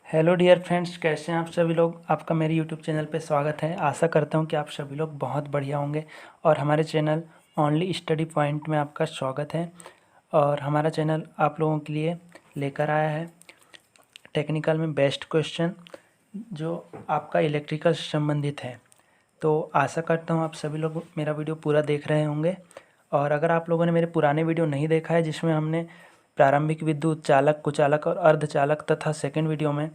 Hello dear friends, कैसे हैं आप सभी लोग। आपका मेरे यूट्यूब चैनल पे स्वागत है। आशा करता हूं कि आप सभी लोग बहुत बढ़िया होंगे और हमारे चैनल ओनली स्टडी पॉइंट में आपका स्वागत है। और हमारा चैनल आप लोगों के लिए लेकर आया है टेक्निकल में बेस्ट क्वेश्चन जो आपका इलेक्ट्रिकल से संबंधित है। तो आशा करता हूँ आप सभी लोग मेरा वीडियो पूरा देख रहे होंगे। और अगर आप लोगों ने मेरे पुराने वीडियो नहीं देखा है जिसमें हमने प्रारंभिक विद्युत चालक, कुचालक और अर्धचालक तथा सेकंड वीडियो में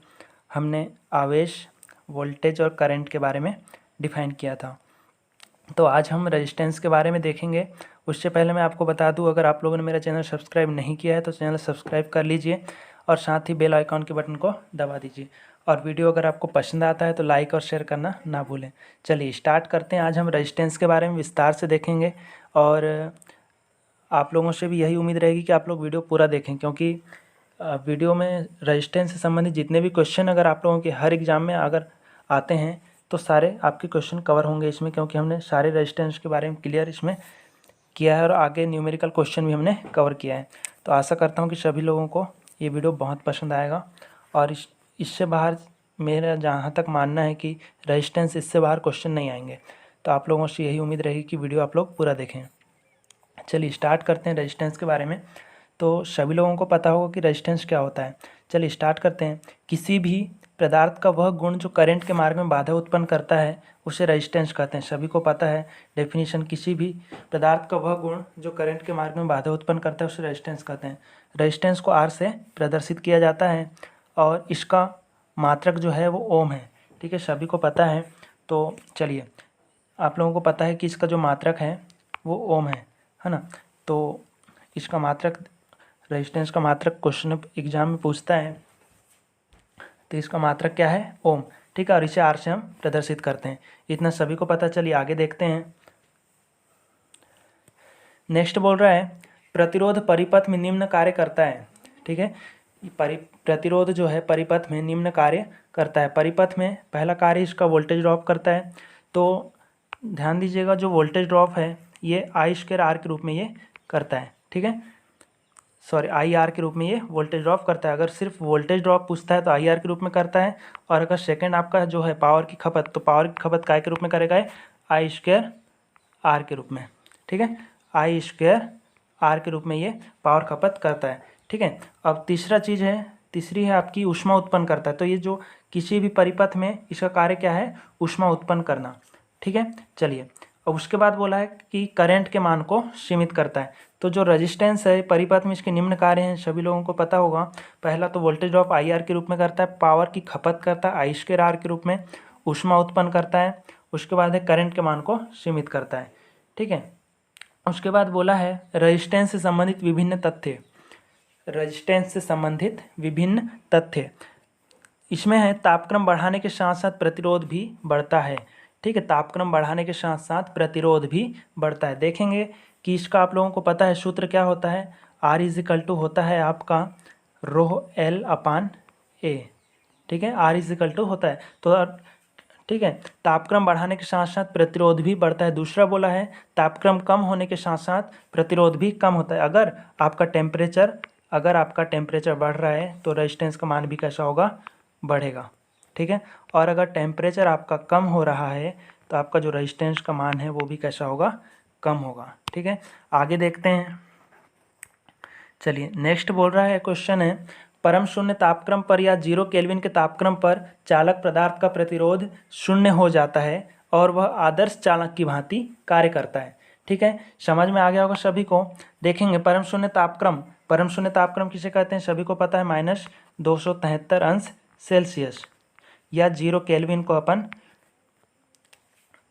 हमने आवेश, वोल्टेज और करंट के बारे में डिफाइन किया था, तो आज हम रेजिस्टेंस के बारे में देखेंगे। उससे पहले मैं आपको बता दूं, अगर आप लोगों ने मेरा चैनल सब्सक्राइब नहीं किया है तो चैनल सब्सक्राइब कर लीजिए और साथ ही बेल आइकॉन के बटन को दबा दीजिए। और वीडियो अगर आपको पसंद आता है तो लाइक और शेयर करना ना भूलें। चलिए स्टार्ट करते हैं। आज हम रेजिस्टेंस के बारे में विस्तार से देखेंगे और आप लोगों से भी यही उम्मीद रहेगी कि आप लोग वीडियो पूरा देखें, क्योंकि वीडियो में रेजिस्टेंस से संबंधित जितने भी क्वेश्चन अगर आप लोगों के हर एग्ज़ाम में अगर आते हैं तो सारे आपके क्वेश्चन कवर होंगे इसमें, क्योंकि हमने सारे रेजिस्टेंस के बारे में क्लियर इसमें किया है और आगे न्यूमेरिकल क्वेश्चन भी हमने कवर किया है। तो आशा करता हूँ कि सभी लोगों को ये वीडियो बहुत पसंद आएगा। और इससे बाहर मेरा जहाँ तक मानना है कि रेजिस्टेंस इससे बाहर क्वेश्चन नहीं आएंगे। तो आप लोगों से यही उम्मीद रहेगी कि वीडियो आप लोग पूरा देखें। चलिए स्टार्ट करते हैं रेजिस्टेंस के बारे में। तो सभी लोगों को पता होगा कि रेजिस्टेंस क्या होता है। चलिए स्टार्ट करते हैं। किसी भी पदार्थ का वह गुण जो करंट के मार्ग में बाधा उत्पन्न करता है उसे रेजिस्टेंस कहते हैं। सभी को पता है डेफिनेशन, किसी भी पदार्थ का वह गुण जो करंट के मार्ग में बाधा उत्पन्न करता है उसे रेजिस्टेंस कहते हैं। रेजिस्टेंस को आर से प्रदर्शित किया जाता है और इसका मात्रक जो है वो ओम है। ठीक है, सभी को पता है। तो चलिए, आप लोगों को पता है कि इसका जो मात्रक है वो ओम है ना। तो इसका मात्रक, रेजिस्टेंस का मात्रक क्वेश्चन एग्जाम में पूछता है, तो इसका मात्रक क्या है? ओम। ठीक है, और इसे आर से हम प्रदर्शित करते हैं। इतना सभी को पता। चलिए आगे देखते हैं। नेक्स्ट बोल रहा है प्रतिरोध परिपथ में निम्न कार्य करता है। ठीक है, प्रतिरोध जो है परिपथ में निम्न कार्य करता है। परिपथ में पहला कार्य इसका वोल्टेज ड्रॉप करता है। तो ध्यान दीजिएगा, जो वोल्टेज ड्रॉप है ये आई स्क्वायर आर के रूप में ये करता है। ठीक है, सॉरी, आई आर के रूप में ये वोल्टेज ड्रॉप करता है। अगर सिर्फ वोल्टेज ड्रॉप पूछता है तो आई आर के रूप में करता है। और अगर सेकंड आपका जो है पावर की खपत, तो पावर की खपत काय के रूप में करेगा? आई स्क्वायर आर के रूप में। ठीक है, आई स्क्वायर आर के रूप में ये पावर खपत करता है। ठीक है, अब तीसरी है आपकी ऊष्मा उत्पन्न करता है। तो ये जो किसी भी परिपथ में इसका कार्य क्या है? ऊष्मा उत्पन्न करना। ठीक है, चलिए अब उसके बाद बोला है कि करंट के मान को सीमित करता है। तो जो रेजिस्टेंस है परिपथ में इसके निम्न कार्य हैं, सभी लोगों को पता होगा। पहला तो वोल्टेज ड्रॉप आई आर के रूप में करता है, पावर की खपत करता है आई स्क्वायर आर के रूप में, ऊष्मा उत्पन्न करता है। उसके बाद है करंट के मान को सीमित करता है। ठीक है, उसके बाद बोला है रेजिस्टेंस से संबंधित विभिन्न तथ्य। रेजिस्टेंस से संबंधित विभिन्न तथ्य इसमें है तापक्रम बढ़ाने के साथ साथ प्रतिरोध भी बढ़ता है। ठीक है, तापक्रम बढ़ाने के साथ साथ प्रतिरोध भी बढ़ता है। देखेंगे कि इसका आप लोगों को पता है सूत्र क्या होता है? R इजिकल टू होता है आपका रो एल अपान ए। ठीक है, R इजिकल टू होता है। तो ठीक है, तापक्रम बढ़ाने के साथ साथ प्रतिरोध भी बढ़ता है। दूसरा बोला है तापक्रम कम होने के साथ साथ प्रतिरोध भी कम होता है। अगर आपका टेम्परेचर बढ़ रहा है तो रेजिस्टेंस का मान भी कैसा होगा? बढ़ेगा। ठीक है, और अगर टेम्परेचर आपका कम हो रहा है तो आपका जो रेजिस्टेंस का मान है वो भी कैसा होगा? कम होगा। ठीक है, आगे देखते हैं। चलिए नेक्स्ट बोल रहा है, क्वेश्चन है परम शून्य तापक्रम पर या 0 केल्विन के तापक्रम पर चालक पदार्थ का प्रतिरोध शून्य हो जाता है और वह आदर्श चालक की भांति कार्य करता है। ठीक है, समझ में आ गया होगा सभी को। देखेंगे परम शून्य तापक्रम किसे कहते हैं? सभी को पता है, -273 अंश सेल्सियस या 0 केल्विन को अपन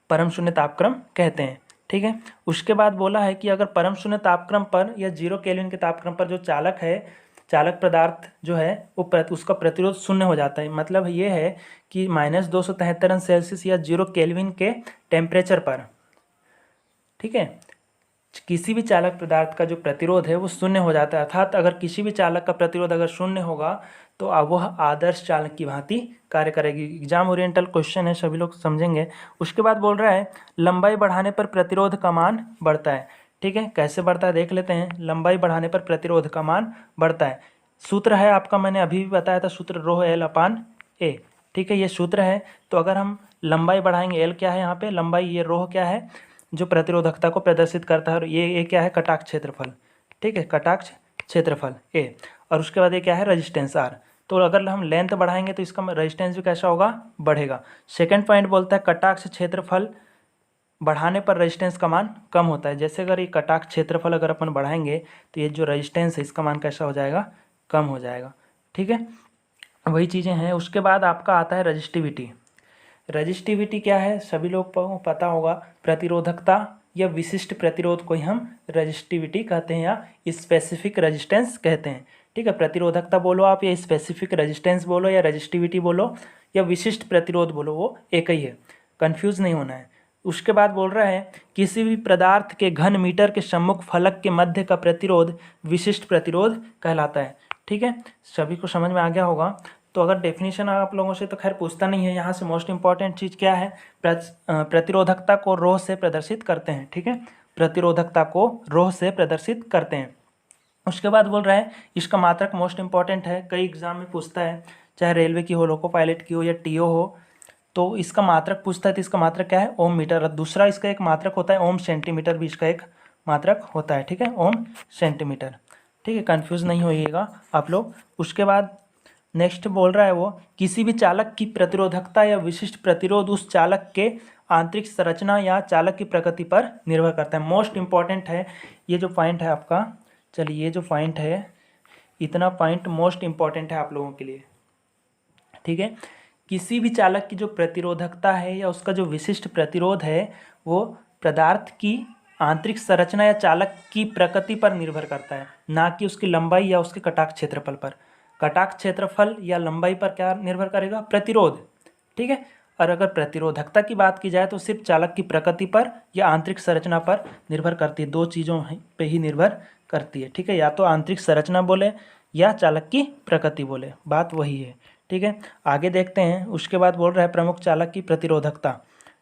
परम शून्य तापक्रम कहते हैं। ठीक है, उसके बाद बोला है कि अगर परम शून्य तापक्रम पर या 0 केल्विन के तापक्रम पर जो चालक पदार्थ जो है वो उसका प्रतिरोध शून्य हो जाता है। मतलब ये है कि -273 अंश सेल्सियस या 0 केल्विन के टेम्परेचर पर, ठीक है, किसी भी चालक पदार्थ का जो प्रतिरोध है वो शून्य हो जाता है। अर्थात अगर किसी भी चालक का प्रतिरोध अगर शून्य होगा तो अब वह आदर्श चालक की भांति कार्य करेगी। एग्जाम ओरिएंटल क्वेश्चन है, सभी लोग समझेंगे। उसके बाद बोल रहा है लंबाई बढ़ाने पर प्रतिरोध का मान बढ़ता है। ठीक है, कैसे बढ़ता है देख लेते हैं। लंबाई बढ़ाने पर प्रतिरोध का मान बढ़ता है। सूत्र है आपका, मैंने अभी भी बताया था सूत्र, रो एल अपान ए। ठीक है, ये सूत्र है। तो अगर हम लंबाई बढ़ाएंगे, एल क्या है यहाँ पे लंबाई, ये रो क्या है जो प्रतिरोधकता को प्रदर्शित करता है, और ये ए क्या है कटाक्ष क्षेत्रफल। ठीक है, कटाक्ष क्षेत्रफल ए, और उसके बाद ये क्या है रजिस्टेंस आर। तो अगर हम लेंथ बढ़ाएंगे तो इसका रजिस्टेंस भी कैसा होगा, बढ़ेगा। सेकंड पॉइंट बोलता है कटाक्ष क्षेत्रफल बढ़ाने पर रेजिस्टेंस का मान कम होता है। जैसे अगर ये कटाक्ष क्षेत्रफल अगर अपन बढ़ाएंगे तो ये जो रेजिस्टेंस है इसका मान कैसा हो जाएगा, कम हो जाएगा। ठीक है, वही चीज़ें हैं। उसके बाद आपका आता है रजिस्टिविटी। रजिस्टिविटी क्या है, सभी लोग को पता होगा, प्रतिरोधकता या विशिष्ट प्रतिरोध को ही हम रजिस्टिविटी कहते हैं या स्पेसिफिक रेजिस्टेंस कहते हैं। ठीक है, प्रतिरोधकता बोलो आप या स्पेसिफिक रेजिस्टेंस बोलो या रजिस्टिविटी बोलो या विशिष्ट प्रतिरोध बोलो, वो एक ही है, कन्फ्यूज़ नहीं होना है। उसके बाद बोल रहा है किसी भी पदार्थ के घन मीटर के सम्मुख फलक के मध्य का प्रतिरोध विशिष्ट प्रतिरोध कहलाता है। ठीक है, सभी को समझ में आ गया होगा। तो अगर डेफिनेशन आप लोगों से तो खैर पूछता नहीं है, यहाँ से मोस्ट इंपॉर्टेंट चीज़ क्या है, प्रतिरोधकता को रो से प्रदर्शित करते हैं। ठीक है, प्रतिरोधकता को रो से प्रदर्शित करते हैं। उसके बाद बोल रहा है इसका मात्रक मोस्ट इंपॉर्टेंट है, कई एग्जाम में पूछता है, चाहे रेलवे की हो, लोको पायलट की हो या टीओ हो, तो इसका मात्रक पूछता है। तो इसका मात्रक क्या है, ओम मीटर। दूसरा इसका एक मात्रक होता है ओम सेंटीमीटर, भी इसका एक मात्रक होता है। ठीक है, ओम सेंटीमीटर। ठीक है, कंफ्यूज नहीं होइएगा आप लोग। उसके बाद नेक्स्ट बोल रहा है वो किसी भी चालक की प्रतिरोधकता या विशिष्ट प्रतिरोध उस चालक के आंतरिक संरचना या चालक की प्रकृति पर निर्भर करता है। मोस्ट इंपॉर्टेंट है ये जो पॉइंट है आपका। चलिए, ये जो पॉइंट है, इतना पॉइंट मोस्ट इंपॉर्टेंट है आप लोगों के लिए। ठीक है, किसी भी चालक की जो प्रतिरोधकता है या उसका जो विशिष्ट प्रतिरोध है वो पदार्थ की आंतरिक संरचना या चालक की प्रकृति पर निर्भर करता है, ना कि उसकी लंबाई या उसके कटाक्ष क्षेत्रफल पर। कटाक्ष क्षेत्रफल या लंबाई पर क्या निर्भर करेगा, प्रतिरोध। ठीक है, और अगर प्रतिरोधकता की बात की जाए तो सिर्फ चालक की प्रकृति पर या आंतरिक संरचना पर निर्भर करती है, दो चीज़ों पे ही निर्भर करती है। ठीक है, या तो आंतरिक संरचना बोले या चालक की प्रकृति बोले, बात वही है। ठीक है, आगे देखते हैं। उसके बाद बोल रहा है प्रमुख चालक की प्रतिरोधकता।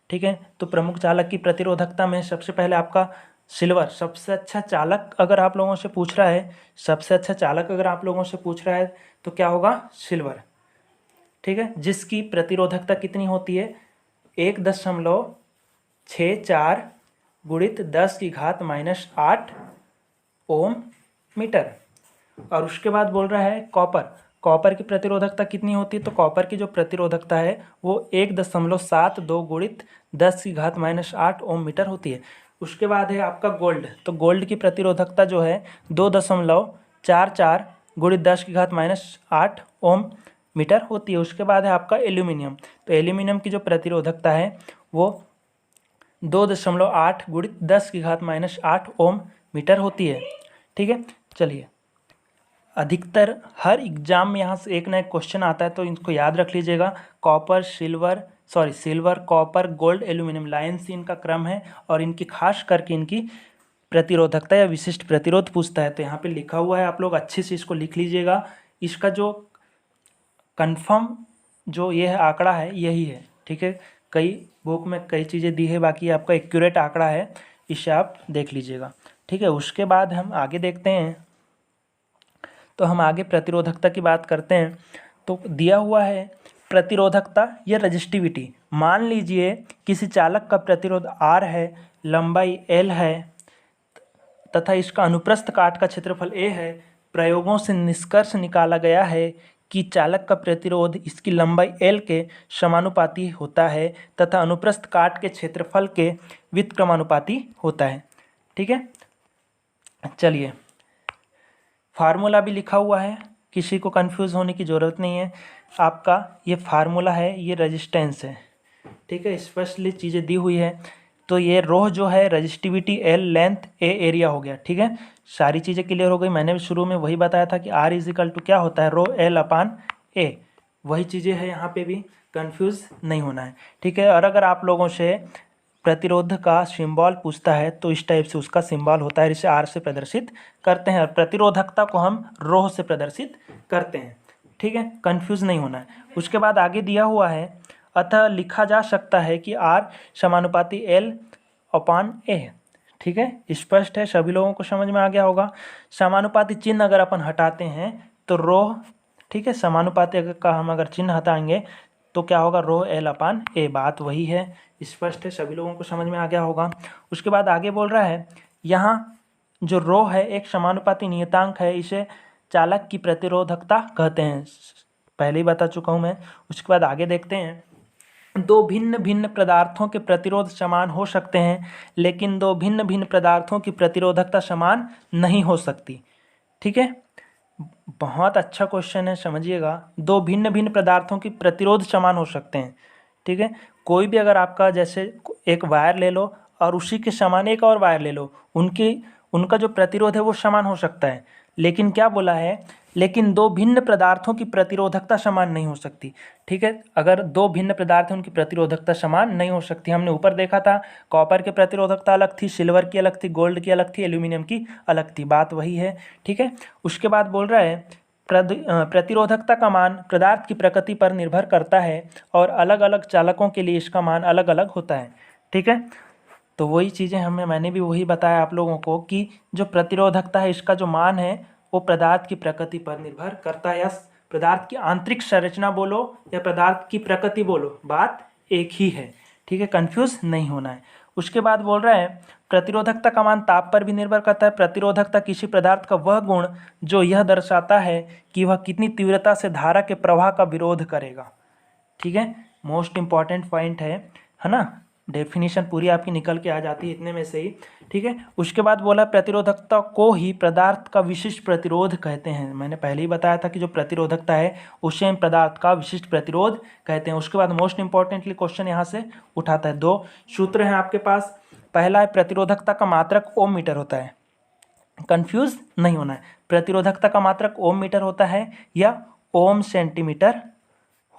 ठीक है, तो प्रमुख चालक की प्रतिरोधकता में सबसे पहले आपका सिल्वर, सबसे अच्छा चालक अगर आप लोगों से पूछ रहा है, सबसे अच्छा चालक अगर आप लोगों से पूछ रहा है तो क्या होगा, सिल्वर। ठीक है, जिसकी प्रतिरोधकता कितनी होती है, 1.64 गुणित 10⁻⁻8 ओम मीटर। और उसके बाद बोल रहा है कॉपर, कॉपर की प्रतिरोधकता कितनी होती है, तो कॉपर की जो प्रतिरोधकता है वो 1.72 गुणित 10⁻⁸ ओम मीटर होती है। उसके बाद है आपका गोल्ड, तो गोल्ड की प्रतिरोधकता जो है 2.44 गुणित 10⁻⁸ ओम मीटर होती है। उसके बाद है आपका एल्यूमिनियम, तो एल्यूमिनियम की जो प्रतिरोधकता है वो 2.8 गुणित 10⁻⁸ ओम मीटर होती है। ठीक है, चलिए, अधिकतर हर एग्जाम में यहाँ से एक ना एक क्वेश्चन आता है, तो इनको याद रख लीजिएगा। Silver copper gold aluminium, line से इनका क्रम है, और इनकी खास करके इनकी प्रतिरोधकता या विशिष्ट प्रतिरोध पूछता है। तो यहाँ पे लिखा हुआ है, आप लोग अच्छे से इसको लिख लीजिएगा। इसका जो कंफर्म जो ये है आंकड़ा है यही है। ठीक है, कई बुक में कई चीज़ें दी है, बाकी आपका एक्यूरेट आंकड़ा है, इसे आप देख लीजिएगा। ठीक है, उसके बाद हम आगे देखते हैं। तो हम आगे प्रतिरोधकता की बात करते हैं। तो दिया हुआ है प्रतिरोधकता या रजिस्टिविटी। मान लीजिए किसी चालक का प्रतिरोध R है, लंबाई L है तथा इसका अनुप्रस्थ काट का क्षेत्रफल A है। प्रयोगों से निष्कर्ष निकाला गया है कि चालक का प्रतिरोध इसकी लंबाई L के समानुपाती होता है तथा अनुप्रस्थ काट के क्षेत्रफल के व्युत्क्रमानुपाती होता है। ठीक है, चलिए, फार्मूला भी लिखा हुआ है, किसी को कंफ्यूज होने की ज़रूरत नहीं है। आपका ये फार्मूला है, ये रेजिस्टेंस है। ठीक है, स्पष्टली चीज़ें दी हुई है। तो ये रो जो है रजिस्टिविटी, एल लेंथ, ए एरिया हो गया। ठीक है, सारी चीज़ें क्लियर हो गई। मैंने भी शुरू में वही बताया था कि R इजिकल टू क्या होता है, रो एल अपान ए। वही चीज़ें हैं यहाँ पे भी, कंफ्यूज नहीं होना है। ठीक है, और अगर आप लोगों से प्रतिरोध का सिंबल पूछता है तो इस टाइप से उसका सिंबल होता है, इसे R से प्रदर्शित करते हैं, और प्रतिरोधकता को हम रो से प्रदर्शित करते हैं। ठीक है, कंफ्यूज नहीं होना है। उसके बाद आगे दिया हुआ है, अतः लिखा जा सकता है कि R समानुपाती L अपान A। ठीक है, स्पष्ट है, सभी लोगों को समझ में आ गया होगा। समानुपाती चिन्ह अगर अपन हटाते हैं तो रो, ठीक है, समानुपाती का हम अगर चिन्ह हटाएंगे तो क्या होगा, रो एल अपान ए। बात वही है, स्पष्ट है, सभी लोगों को समझ में आ गया होगा। उसके बाद आगे बोल रहा है, यहाँ जो रो है एक समानुपाती नियतांक है, इसे चालक की प्रतिरोधकता कहते हैं, पहले ही बता चुका हूँ मैं। उसके बाद आगे देखते हैं, दो भिन्न भिन्न पदार्थों के प्रतिरोध समान हो सकते हैं, लेकिन दो भिन्न भिन्न पदार्थों की प्रतिरोधकता समान नहीं हो सकती। ठीक है, बहुत अच्छा क्वेश्चन है, समझिएगा। दो भिन्न भिन्न पदार्थों की प्रतिरोध समान हो सकते हैं, ठीक है। कोई भी अगर आपका, जैसे एक वायर ले लो और उसी के समान एक और वायर ले लो, उनका जो प्रतिरोध है वो समान हो सकता है, लेकिन क्या बोला है, लेकिन दो भिन्न पदार्थों की प्रतिरोधकता समान नहीं हो सकती। ठीक है, अगर दो भिन्न पदार्थ हैं उनकी प्रतिरोधकता समान नहीं हो सकती। हमने ऊपर देखा था, कॉपर की प्रतिरोधकता अलग थी, सिल्वर की अलग थी, गोल्ड की अलग थी, एल्यूमिनियम की अलग थी। बात वही है, ठीक है। उसके बाद बोल रहा है, प्रतिरोधकता का मान पदार्थ की प्रकृति पर निर्भर करता है और अलग अलग चालकों के लिए इसका मान अलग अलग होता है। ठीक है, तो वही चीज़ें मैंने भी वही बताया आप लोगों को कि जो प्रतिरोधकता है इसका जो मान है वो पदार्थ की प्रकृति पर निर्भर करता है, या पदार्थ की आंतरिक संरचना बोलो या पदार्थ की प्रकृति बोलो, बात एक ही है। ठीक है, कंफ्यूज नहीं होना है। उसके बाद बोल रहा है, प्रतिरोधकता का मान ताप पर भी निर्भर करता है। प्रतिरोधकता किसी पदार्थ का वह गुण जो यह दर्शाता है कि वह कितनी तीव्रता से धारा के प्रवाह का विरोध करेगा। ठीक है, मोस्ट इंपॉर्टेंट पॉइंट है ना। डेफिनेशन पूरी आपकी निकल के आ जाती है इतने में से ही। ठीक है, उसके बाद बोला, प्रतिरोधकता को ही पदार्थ का विशिष्ट प्रतिरोध कहते हैं। मैंने पहले ही बताया था कि जो प्रतिरोधकता है उसे हम पदार्थ का विशिष्ट प्रतिरोध कहते हैं। उसके बाद मोस्ट इंपॉर्टेंटली क्वेश्चन यहाँ से उठाता है, दो सूत्र हैं आपके पास। पहला है, प्रतिरोधकता का मात्रक ओम मीटर होता है। कंफ्यूज नहीं होना है, प्रतिरोधकता का मात्रक ओम मीटर होता है या ओम सेंटीमीटर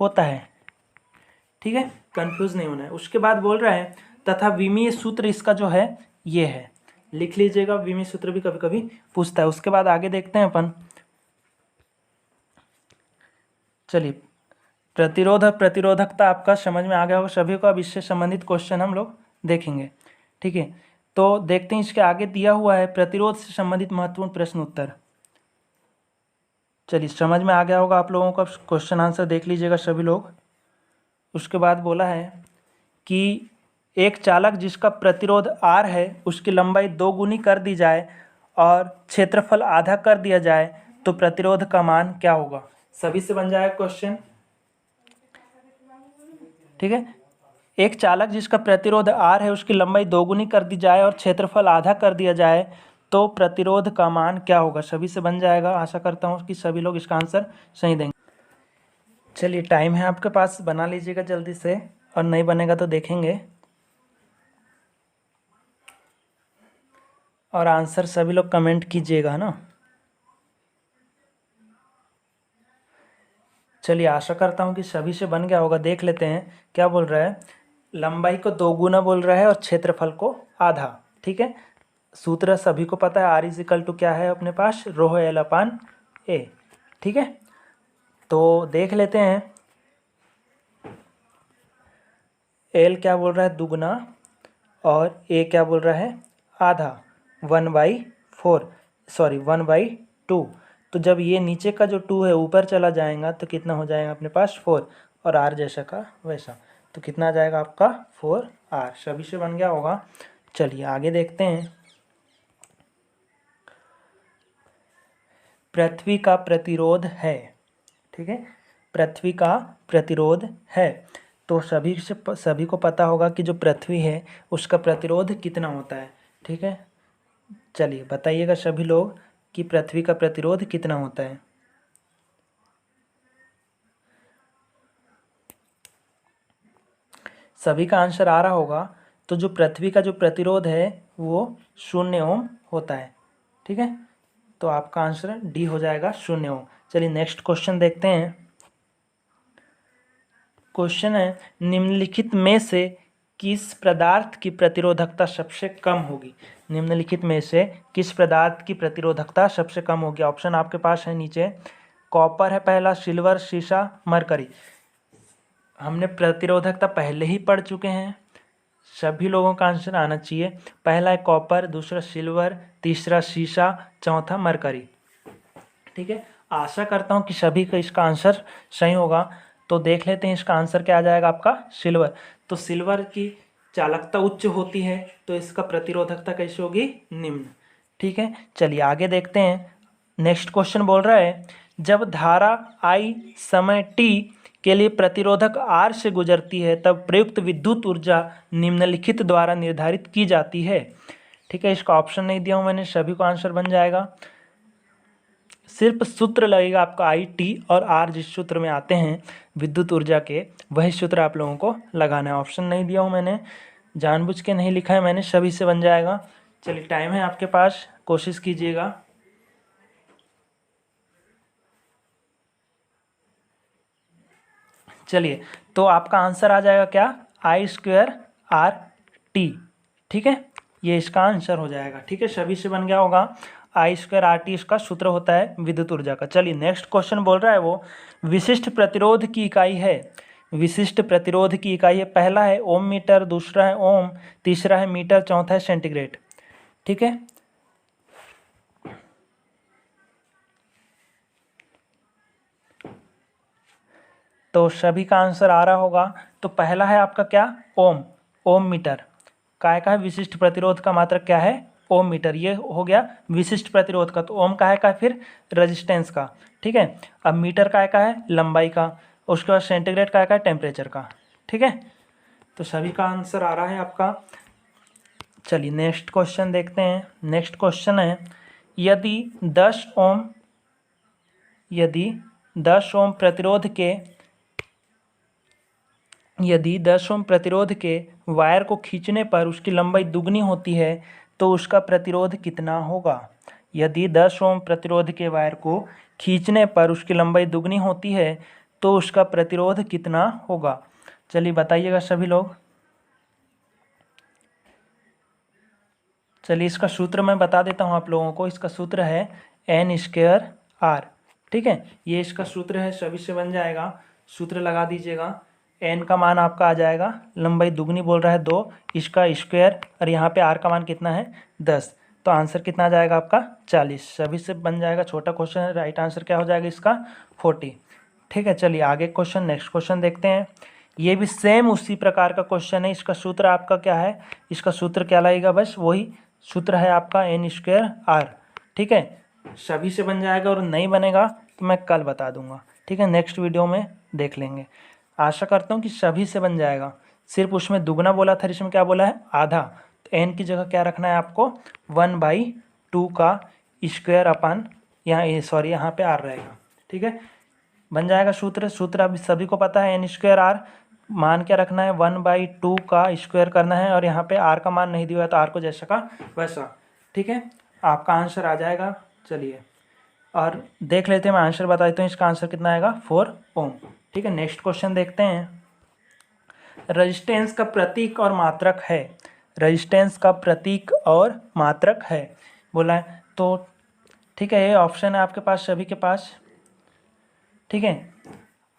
होता है। ठीक है, कंफ्यूज नहीं होना है। उसके बाद बोल रहा है, तथा विमीय सूत्र इसका जो है ये है, लिख लीजिएगा, विमीय सूत्र भी कभी कभी पूछता है। उसके बाद आगे देखते हैं अपन, चलिए, प्रतिरोधकता आपका समझ में आ गया होगा सभी को। अब इससे संबंधित क्वेश्चन हम लोग देखेंगे। ठीक है, तो देखते हैं इसके आगे दिया हुआ है, प्रतिरोध से संबंधित महत्वपूर्ण प्रश्न उत्तर। चलिए, समझ में आ गया होगा आप लोगों का, क्वेश्चन आंसर देख लीजिएगा सभी लोग। उसके बाद बोला है कि एक चालक जिसका प्रतिरोध R है उसकी लंबाई 2 गुनी कर दी जाए और क्षेत्रफल आधा कर दिया जाए तो प्रतिरोध का मान क्या होगा। सभी से बन जाएगा क्वेश्चन। ठीक है, एक चालक जिसका प्रतिरोध R है उसकी लंबाई 2 गुनी कर दी जाए और क्षेत्रफल आधा कर दिया जाए तो प्रतिरोध का मान क्या होगा। सभी से बन जाएगा, आशा करता हूँ कि सभी लोग इसका आंसर सही देंगे। चलिए, टाइम है आपके पास, बना लीजिएगा जल्दी से, और नहीं बनेगा तो देखेंगे। और आंसर सभी लोग कमेंट कीजिएगा ना। चलिए, आशा करता हूँ कि सभी से बन गया होगा। देख लेते हैं क्या बोल रहा है, लंबाई को 2 गुना बोल रहा है और क्षेत्रफल को आधा। ठीक है, सूत्र सभी को पता है, आर इज इक्वल टू क्या है अपने पास, रो एल अपान ए। ठीक है, तो देख लेते हैं, एल क्या बोल रहा है, दुगना, और ए क्या बोल रहा है, आधा, 1/4, सॉरी 1/2। तो जब ये नीचे का जो 2 है ऊपर चला जाएगा तो कितना हो जाएगा अपने पास 4, और आर जैसा का वैसा, तो कितना आ जाएगा आपका 4R। सभी से बन गया होगा। चलिए आगे देखते हैं, पृथ्वी का प्रतिरोध है। ठीक है, पृथ्वी का प्रतिरोध है, तो सभी को पता होगा कि जो पृथ्वी है उसका प्रतिरोध कितना होता है। ठीक है, चलिए बताइएगा सभी लोग कि पृथ्वी का प्रतिरोध कितना होता है। सभी का आंसर आ रहा होगा। तो जो पृथ्वी का जो प्रतिरोध है वो 0 ओम होता है। ठीक है, तो आपका आंसर डी हो जाएगा, 0 ओम। चलिए नेक्स्ट क्वेश्चन देखते हैं। क्वेश्चन है, निम्नलिखित में से किस पदार्थ की प्रतिरोधकता सबसे कम होगी। निम्नलिखित में से किस पदार्थ की प्रतिरोधकता सबसे कम होगी। ऑप्शन आपके पास है नीचे, कॉपर है पहला, सिल्वर, सीसा, मरकरी। हमने प्रतिरोधकता पहले ही पढ़ चुके हैं, सभी लोगों का आंसर आना चाहिए। पहला है कॉपर, दूसरा सिल्वर, तीसरा सीसा, चौथा मरकरी। ठीक है, आशा करता हूँ कि सभी का इसका आंसर सही होगा। तो देख लेते हैं इसका आंसर क्या आ जाएगा आपका, सिल्वर। तो सिल्वर की चालकता उच्च होती है, तो इसका प्रतिरोधकता कैसी होगी, निम्न। ठीक है, चलिए आगे देखते हैं। नेक्स्ट क्वेश्चन बोल रहा है, जब धारा I समय t के लिए प्रतिरोधक R से गुजरती है तब प्रयुक्त विद्युत ऊर्जा निम्नलिखित द्वारा निर्धारित की जाती है। ठीक है, इसका ऑप्शन नहीं दिया हूँ मैंने, सभी को आंसर बन जाएगा। सिर्फ सूत्र लगेगा आपका I T और R, जिस सूत्र में आते हैं विद्युत ऊर्जा के, वही सूत्र आप लोगों को लगाना है। ऑप्शन नहीं दिया हूँ मैंने, जानबूझ के नहीं लिखा है मैंने, सभी से बन जाएगा। चलिए टाइम है आपके पास, कोशिश कीजिएगा। चलिए, तो आपका आंसर आ जाएगा क्या, I²RT। ठीक है, ये इसका आंसर हो जाएगा। ठीक है, सभी से बन गया होगा। I²RT इसका सूत्र होता है विद्युत ऊर्जा का। चलिए नेक्स्ट क्वेश्चन बोल रहा है वो विशिष्ट प्रतिरोध की इकाई है। विशिष्ट प्रतिरोध की इकाई है, पहला है ओम मीटर, दूसरा है ओम, तीसरा है मीटर, चौथा है सेंटीग्रेड। ठीक है, तो सभी का आंसर आ रहा होगा। तो पहला है आपका क्या, ओम। ओम मीटर काय का है, विशिष्ट प्रतिरोध का मात्रक क्या है, ओम मीटर। ये हो गया विशिष्ट प्रतिरोध का। तो ओम का है फिर रेजिस्टेंस का। ठीक है, अब मीटर काय का है, लंबाई का। उसके बाद सेंटीग्रेड काय का है, टेम्परेचर का। ठीक है, तो सभी का आंसर आ रहा है आपका। चलिए नेक्स्ट क्वेश्चन देखते हैं। नेक्स्ट क्वेश्चन है, यदि 10 ओम प्रतिरोध के वायर को खींचने पर उसकी लंबाई दुगनी होती है तो उसका प्रतिरोध कितना होगा। यदि 10 ओम प्रतिरोध के वायर को खींचने पर उसकी लंबाई दुगनी होती है तो उसका प्रतिरोध कितना होगा। चलिए बताइएगा सभी लोग। चलिए इसका सूत्र मैं बता देता हूँ आप लोगों को। इसका सूत्र है N²R। ठीक है, ये इसका सूत्र है, सभी से बन जाएगा। सूत्र लगा दीजिएगा। N का मान आपका आ जाएगा, लंबाई दुगनी बोल रहा है 2, इसका स्क्वायर, और यहाँ पे R का मान कितना है 10। तो आंसर कितना आ जाएगा आपका 40। सभी से बन जाएगा, छोटा क्वेश्चन है। राइट आंसर क्या हो जाएगा इसका 40। ठीक है, चलिए आगे क्वेश्चन, नेक्स्ट क्वेश्चन देखते हैं। ये भी सेम उसी प्रकार का क्वेश्चन है। इसका सूत्र आपका क्या है, इसका सूत्र क्या लगेगा, बस वही सूत्र है आपका N²R। ठीक है, सभी से बन जाएगा, और नहीं बनेगा तो मैं कल बता दूंगा। ठीक है, नेक्स्ट वीडियो में देख लेंगे। आशा करता हूँ कि सभी से बन जाएगा। सिर्फ उसमें दुगना बोला था, इसमें क्या बोला है, आधा। तो n की जगह क्या रखना है आपको, 1/2 का स्क्वायर अपन, यहाँ पे r रहेगा। ठीक है, बन जाएगा सूत्र। सूत्र अभी सभी को पता है, N²R। मान क्या रखना है, 1/2 का स्क्वायर करना है, और यहाँ पे r का मान नहीं दिया है तो r को जैसा का वैसा। ठीक है, आपका आंसर आ जाएगा। चलिए और देख लेते हैं, मैं आंसर बता देता हूँ। इसका आंसर कितना आएगा, 4 ओम। ठीक है, नेक्स्ट क्वेश्चन देखते हैं। रेजिस्टेंस का प्रतीक और मात्रक है। रेजिस्टेंस का प्रतीक और मात्रक है बोला है। तो ठीक है, ये ऑप्शन है आपके पास, सभी के पास। ठीक है,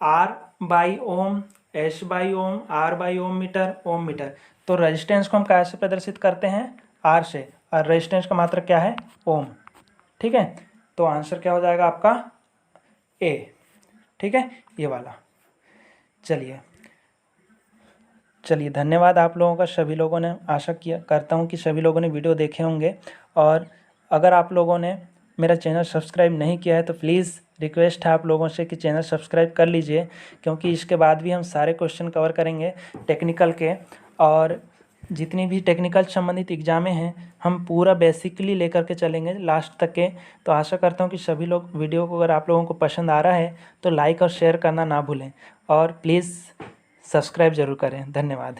R/ओम, S/ओम, R/ओम मीटर, ओम मीटर। तो रेजिस्टेंस को हम कैसे प्रदर्शित करते हैं, R से, और रेजिस्टेंस का मात्रक क्या है, ओम। ठीक है, तो आंसर क्या हो जाएगा आपका A। ठीक है, ये वाला। चलिए धन्यवाद आप लोगों का, सभी लोगों ने। आशा करता हूँ कि सभी लोगों ने वीडियो देखे होंगे। और अगर आप लोगों ने मेरा चैनल सब्सक्राइब नहीं किया है तो प्लीज़ रिक्वेस्ट है आप लोगों से कि चैनल सब्सक्राइब कर लीजिए, क्योंकि इसके बाद भी हम सारे क्वेश्चन कवर करेंगे टेक्निकल के। और जितनी भी टेक्निकल संबंधित एग्जामें हैं हम पूरा बेसिकली लेकर के चलेंगे लास्ट तक के। तो आशा करता हूँ कि सभी लोग वीडियो को, अगर आप लोगों को पसंद आ रहा है तो लाइक और शेयर करना ना भूलें, और प्लीज़ सब्सक्राइब ज़रूर करें। धन्यवाद।